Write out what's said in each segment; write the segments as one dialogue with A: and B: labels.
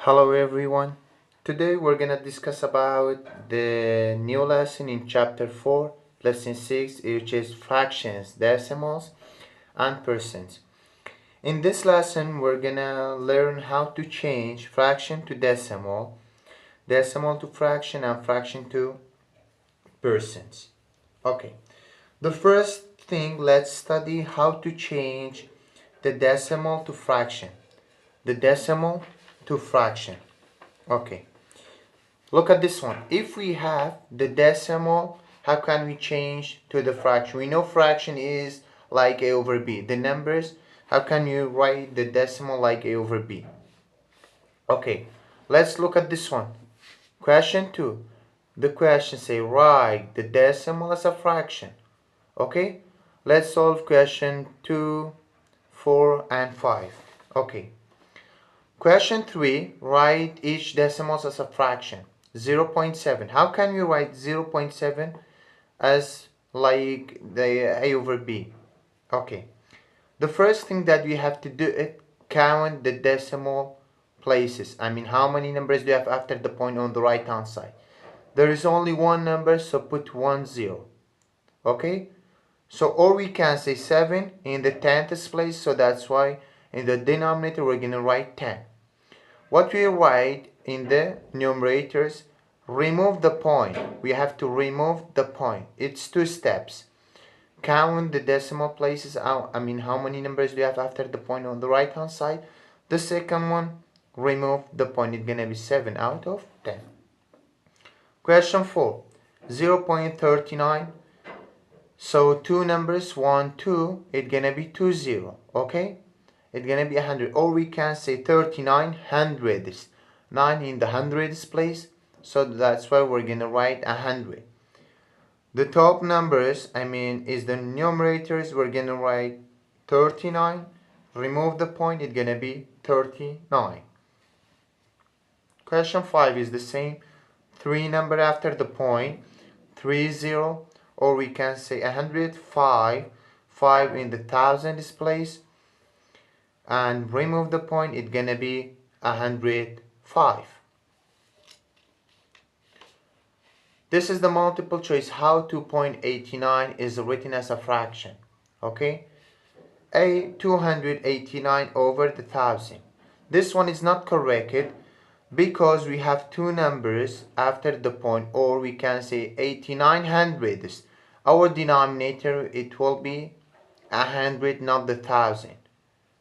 A: Hello everyone. Today we're gonna discuss about the new lesson in chapter 4, lesson 6, which is fractions, decimals, and percents. In this lesson we're gonna learn how to change fraction to decimal, decimal to fraction, and fraction to percents. Okay. The first thing, let's study how to change the decimal to fraction. The decimal to fraction. Okay. Look at this one. If we have the decimal, how can we change to the fraction? We know fraction is like a over b. The numbers, how can you write the decimal like a over b? Okay, let's look at this one. Question 2. The question say write the decimal as a fraction. Okay, let's solve question 2, 4, and 5. Okay. Question 3, write each decimal as a fraction. 0.7. How can we write 0.7 as like the a over b? Okay. The first thing that we have to do is count the decimal places. I mean, how many numbers do you have after the point on the right hand side? There is only one number, so put 1 0. Okay? So, or we can say 7 in the 10th place, so that's why in the denominator we're going to write 10. What we write in the numerators, remove the point. We have to remove the point. It's 2 steps. Count the decimal places out. I mean, how many numbers do you have after the point on the right hand side? The second one, remove the point. It's going to be 7 out of 10. Question 4, 0.39. So 2 numbers, 1, 2, it's going to be 2, 0. Okay? It's gonna be 100, or we can say 39 hundredths. 9 in the hundredths place, so that's why we're gonna write 100. The top numbers, I mean, is the numerators. We're gonna write 39. Remove the point, it's gonna be 39. Question 5 is the same. 3 number after the point, 30, or we can say 105. 5 in the thousands place, and remove the point, it's gonna be 105. This is the multiple choice how 2.89 is written as a fraction. Okay, a 289 over the 1000. This one is not corrected because we have 2 numbers after the point, or we can say 89 hundredths. Our denominator, it will be 100, not the 1000.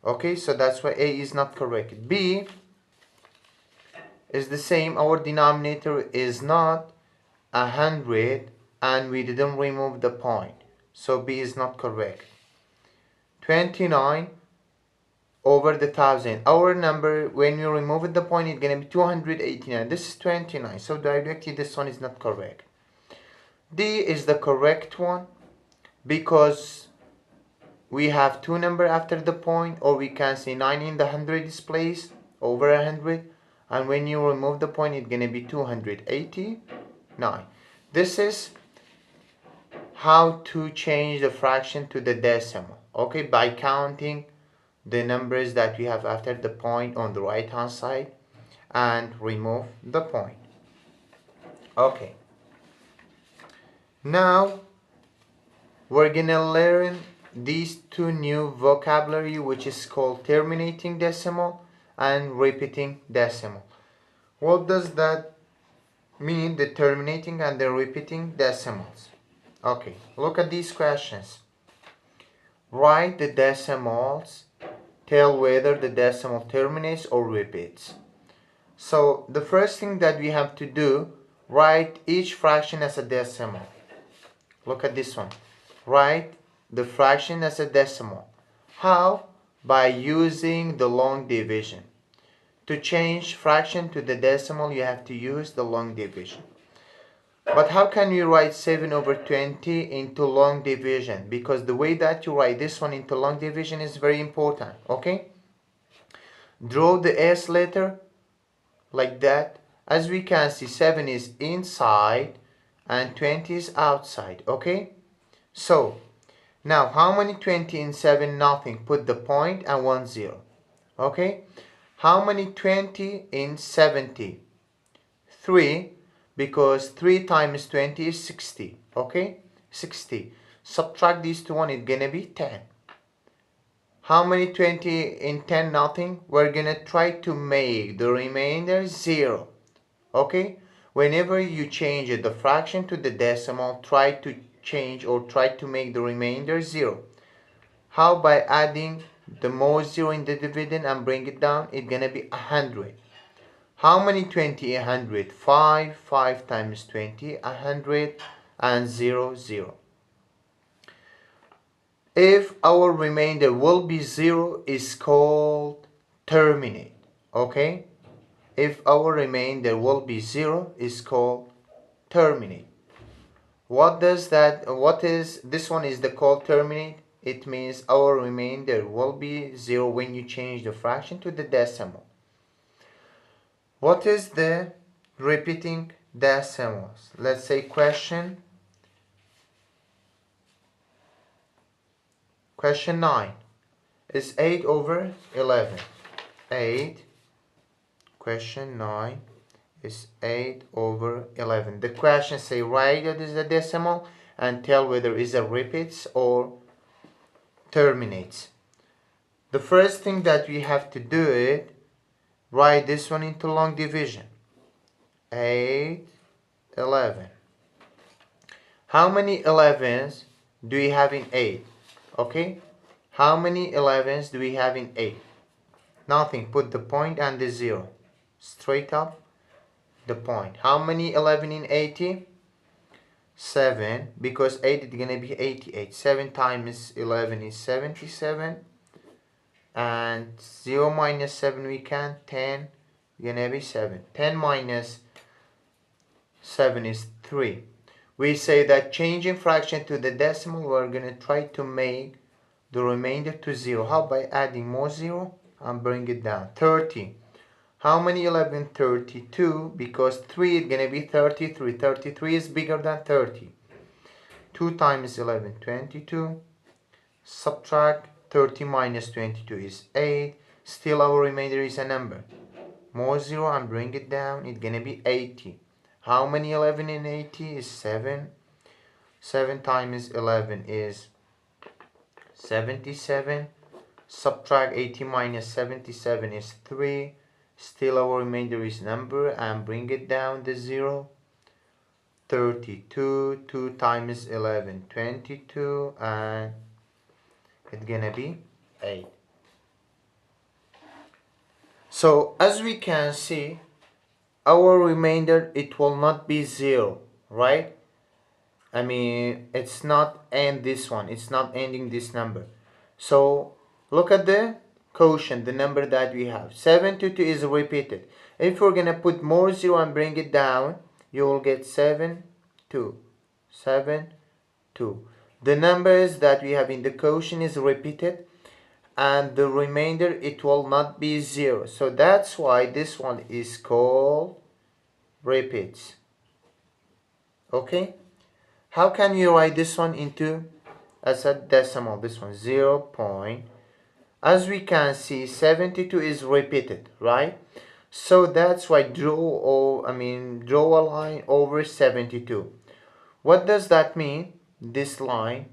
A: Okay, so that's why A is not correct. B is the same. Our denominator is not 100 and we didn't remove the point. So B is not correct. 29 over the 1000. Our number, when you remove the point, it's going to be 289. This is 29. So directly this one is not correct. D is the correct one because we have 2 number after the point, or we can say 9 in the hundredths place over 100, and when you remove the point, it's gonna be 289. This is how to change the fraction to the decimal. Okay, by counting the numbers that we have after the point on the right hand side and remove the point. Okay, now we're gonna learn these 2 new vocabulary, which is called terminating decimal and repeating decimal. What does that mean, the terminating and the repeating decimals? Okay, look at these questions. Write the decimals, tell whether the decimal terminates or repeats. So the first thing that we have to do, write each fraction as a decimal. Look at this one. Write the fraction as a decimal. How? By using the long division. To change fraction to the decimal, you have to use the long division. But how can you write 7 over 20 into long division? Because the way that you write this one into long division is very important. Okay? Draw the S letter like that. As we can see, 7 is inside and 20 is outside. Okay? So, now, how many 20 in 7? Nothing. Put the point and 1 0. Okay? How many 20 in 70? 3, because 3 times 20 is 60. Okay, 60. Subtract these two, it's gonna be 10. How many 20 in 10? Nothing. We're gonna try to make the remainder 0. Okay, whenever you change the fraction to the decimal, try to change or try to make the remainder 0. How? By adding the more 0 in the dividend and bring it down, it's gonna be 100. How many 20 in 100? 5. 5 times 20, 100, and 0, 0. If our remainder will be 0, is called terminate. Okay, if our remainder will be 0, is called terminate. What is this one is the called terminate? It means our remainder will be 0 when you change the fraction to the decimal. What is the repeating decimals? Let's say question 9 is 8 over 11. 8, question 9 is 8 over 11. The question say write it as a decimal and tell whether it's a repeats or terminates. The first thing that we have to do is write this one into long division. 8, 11. How many 11s do we have in 8? Okay, how many 11s do we have in 8? Nothing. Put the point and the 0 straight up the point. How many 11 in 80? 7, because 8 is gonna be 88. 7 times 11 is 77, and 0 minus 7 we can 10, gonna be 7. 10 minus 7 is 3. We say that changing fraction to the decimal, we're gonna try to make the remainder to 0. How? By adding more 0 and bring it down. 30. How many 11? 32, because 3 is gonna be 33. 33 is bigger than 30. 2 times 11, 22. Subtract 30 minus 22 is 8. Still our remainder is a number. More 0 and bring it down, it's gonna be 80. How many 11 in 80 is 7. 7 times 11 is 77. Subtract 80 minus 77 is 3. Still our remainder is number and bring it down to 0. 32. 2 times 11, 22, and it's gonna be 8. So as we can see, our remainder, it will not be 0, right? I mean, it's not end this one, it's not ending this number. So look at the quotient, the number that we have. 72 is repeated. If we're gonna put more 0 and bring it down, you will get 7, 2, 7, 2. The numbers that we have in the quotient is repeated, and the remainder, it will not be 0. So that's why this one is called repeats. Okay, how can you write this one into as a decimal? This one 0 point, as we can see 72 is repeated, right? So that's why draw a line over 72. What does that mean? This line,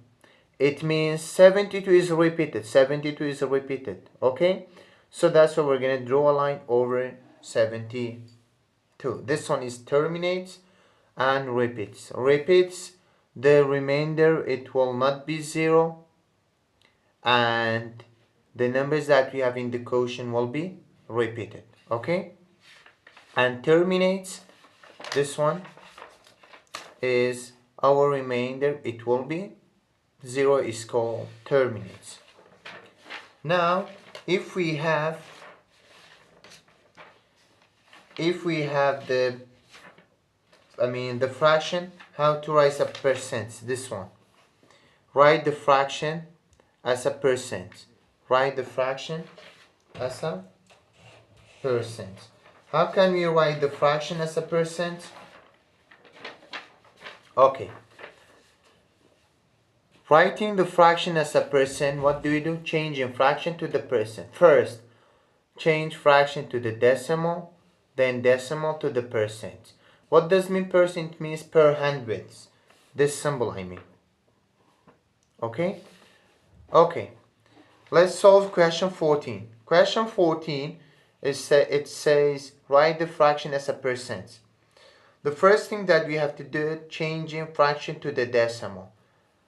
A: it means 72 is repeated. 72 is repeated. Okay, so that's why we're gonna draw a line over 72. This one is terminates and repeats. Repeats, the remainder, it will not be 0, and the numbers that we have in the quotient will be repeated. Okay, and terminates, this one is our remainder, it will be 0, is called terminates. Now if we have the fraction, how to write a percent? This one, write the fraction as a percent. Write the fraction as a percent. How can we write the fraction as a percent? Okay, writing the fraction as a percent, what do we do? Changing fraction to the percent. First, change fraction to the decimal, then decimal to the percent. What does mean percent? Means per hundredths. This symbol I mean. Okay? Okay. Let's solve question 14. Question 14 it says write the fraction as a percent. The first thing that we have to do, changing fraction to the decimal.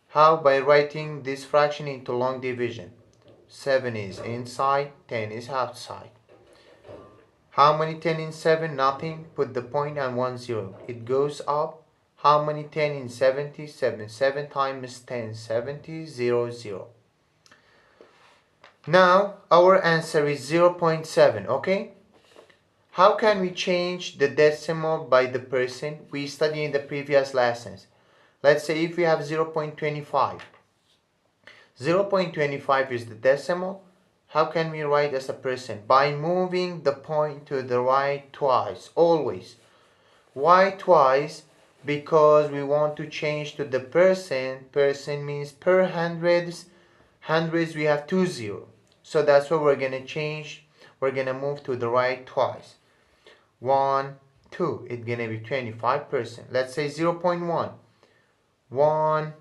A: How? By writing this fraction into long division. 7 is inside, 10 is outside. How many 10 in 7? Nothing. Put the point and 1 0. It goes up. How many 10 in 70? 7. 7 times 10, 70, 0, 0. Now, our answer is 0.7, okay? How can we change the decimal by the percent? We studied in the previous lessons. Let's say if we have 0.25. 0.25 is the decimal. How can we write as a percent? By moving the point to the right twice, always. Why twice? Because we want to change to the percent. Percent means per hundreds. Hundreds we have 2 0. So that's why we're going to change. We're going to move to the right twice. 1, 2. It's going to be 25%. Let's say 0.1. 1,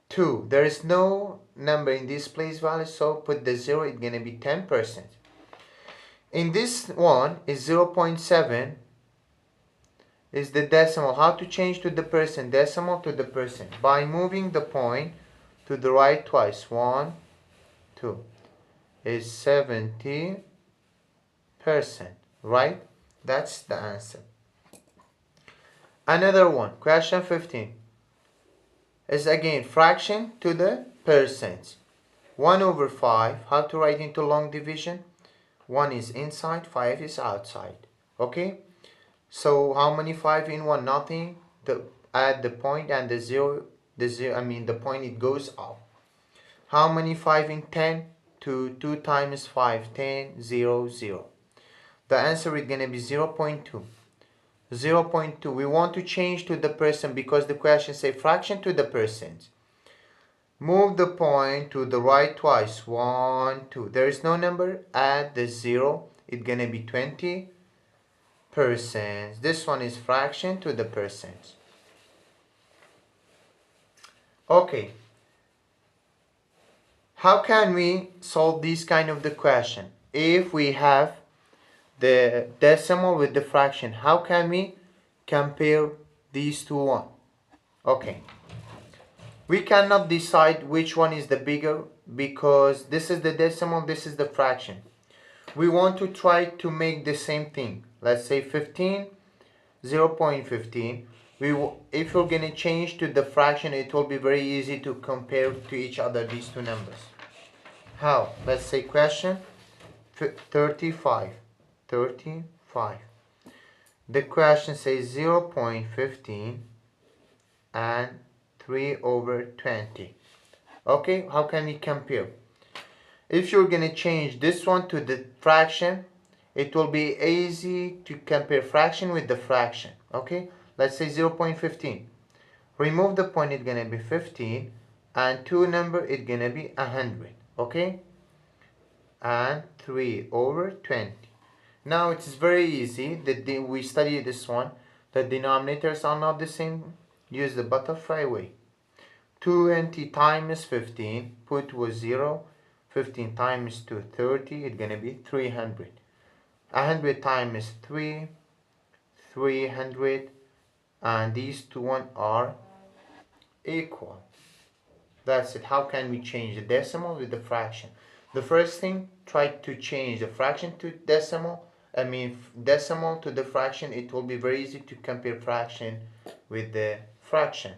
A: 2. There is no number in this place value, so put the 0. It's going to be 10%. In this one is 0.7 is the decimal. How to change to the percent? Decimal to the percent. By moving the point to the right twice. 1, 2 is 70%. Right? That's the answer. Another one. Question 15. Is again fraction to the percent. 1 over 5. How to write into long division? 1 is inside, 5 is outside. Okay? So how many 5 in 1? Nothing. Add the point and the point it goes up. How many 5 in 10? 2. 2 times 5, 10, 0, 0. The answer is going to be 0.2. 0.2. We want to change to the percent because the question says fraction to the percent. Move the point to the right twice. 1, 2. There is no number. Add the 0. It's going to be 20%. This one is fraction to the percent. Okay. How can we solve this kind of the question? If we have the decimal with the fraction, how can we compare these two one? Okay. We cannot decide which one is the bigger because this is the decimal, this is the fraction. We want to try to make the same thing. Let's say 15, 0.15. If we're going to change to the fraction, it will be very easy to compare to each other these two numbers. How? Let's say question 35. 35. The question says 0.15 and 3 over 20. Okay, how can we compare? If you're going to change this one to the fraction, it will be easy to compare fraction with the fraction. Okay, let's say 0.15. Remove the point, it's going to be 15, and 2 number, it's going to be 100. Okay, and 3 over 20. Now it is very easy that we study this one. The denominators are not the same. Use the butterfly way. 20 times 15, put was 0. 15 times 2, 30. It's going to be 300. 100 times 3, 300. And these two one are equal. That's it. How can we change the decimal with the fraction? The first thing, try to change the fraction to decimal. Decimal to the fraction. It will be very easy to compare fraction with the fraction.